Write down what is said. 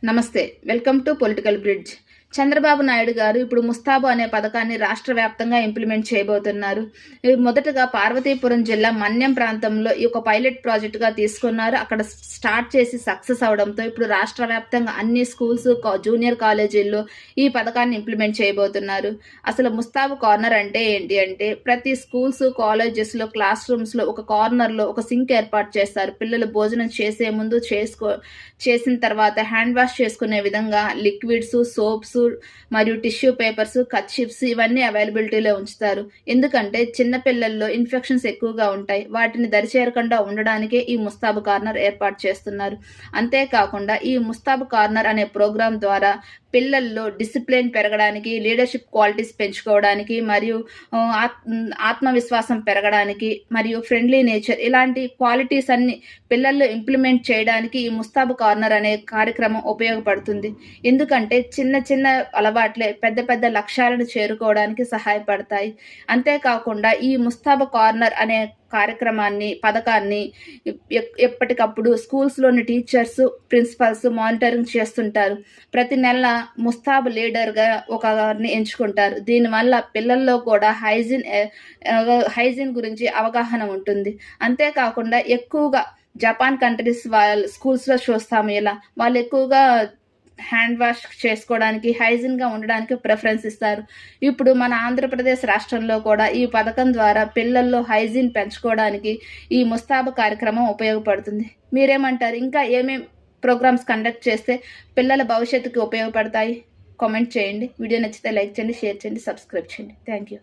నమస్తే. Welcome to political bridge. Chandrababu Naidu గారు ఇప్పుడు ముస్తాబు అనే పథకాన్ని రాష్ట్ర వ్యాప్తంగా ఇంప్లిమెంట్ చేయబోతున్నారు. మొదటగా పార్వతీపురం జిల్లా మన్యం ప్రాంతంలో ఈ ఒక పైలట్ ప్రాజెక్టుగా తీసుకున్నారు. అక్కడ స్టార్ట్ చేసి సక్సెస్ అవడంతో ఇప్పుడు రాష్ట్ర వ్యాప్తంగా అన్ని స్కూల్స్, జూనియర్ కాలేజీల్లో ఈ పథకాన్ని ఇంప్లిమెంట్ చేయబోతున్నారు. అసలు ముస్తాబు కార్నర్ అంటే ఏంటి అంటే, ప్రతి స్కూల్స్, కాలేజెస్లో, క్లాస్ రూమ్స్లో ఒక కార్నర్లో ఒక సింక్ ఏర్పాటు చేస్తారు. పిల్లలు భోజనం చేసే ముందు చేసిన తర్వాత హ్యాండ్ వాష్ చేసుకునే విధంగా లిక్విడ్స్, సోప్స్ మరియు టిష్యూ పేపర్స్, కర్చీఫ్స్ ఇవన్నీ అవైలబిలిటీలో ఉంచుతారు. ఎందుకంటే చిన్న పిల్లల్లో ఇన్ఫెక్షన్స్ ఎక్కువగా ఉంటాయి. వాటిని దరిచేరకుండా ఉండడానికే ఈ ముస్తాబు కార్నర్ ఏర్పాటు చేస్తున్నారు. అంతేకాకుండా ఈ ముస్తాబు కార్నర్ అనే ప్రోగ్రాం ద్వారా పిల్లల్లో డిసిప్లిన్ పెరగడానికి, లీడర్షిప్ క్వాలిటీస్ పెంచుకోవడానికి, మరియు ఆత్మవిశ్వాసం పెరగడానికి, మరియు ఫ్రెండ్లీ నేచర్ ఇలాంటి క్వాలిటీస్ అన్ని పిల్లల్లో ఇంప్లిమెంట్ చేయడానికి ఈ ముస్తాబు కార్నర్ అనే కార్యక్రమం ఉపయోగపడుతుంది. ఎందుకంటే చిన్న చిన్న అలవాట్లే పెద్ద పెద్ద లక్ష్యాలను చేరుకోవడానికి సహాయపడతాయి. అంతేకాకుండా ఈ ముస్తాబు కార్నర్ అనే పథకాన్ని ఎప్పటికప్పుడు స్కూల్స్లోని టీచర్స్, ప్రిన్సిపల్స్ మానిటరింగ్ చేస్తుంటారు. ప్రతి నెల ముస్తాబు లీడర్గా ఒకరిని ఎంచుకుంటారు. దీనివల్ల పిల్లల్లో కూడా హైజీన్ గురించి అవగాహన ఉంటుంది. అంతేకాకుండా ఎక్కువగా జపాన్ కంట్రీస్ స్కూల్స్లో చూస్తాము. ఇలా వాళ్ళు ఎక్కువగా హ్యాండ్ వాష్ చేసుకోవడానికి, హైజీన్గా ఉండడానికి ప్రిఫరెన్స్ ఇస్తారు. ఇప్పుడు మన ఆంధ్రప్రదేశ్ రాష్ట్రంలో కూడా ఈ పథకం ద్వారా పిల్లల్లో హైజీన్ పెంచుకోవడానికి ఈ ముస్తాబు కార్యక్రమం ఉపయోగపడుతుంది. మీరేమంటారు? ఇంకా ఏమేం ప్రోగ్రామ్స్ కండక్ట్ చేస్తే పిల్లల భవిష్యత్తుకి ఉపయోగపడతాయి? కామెంట్ చేయండి. వీడియో నచ్చితే లైక్ చేయండి, షేర్ చేయండి, సబ్స్క్రైబ్ చేయండి. Thank you.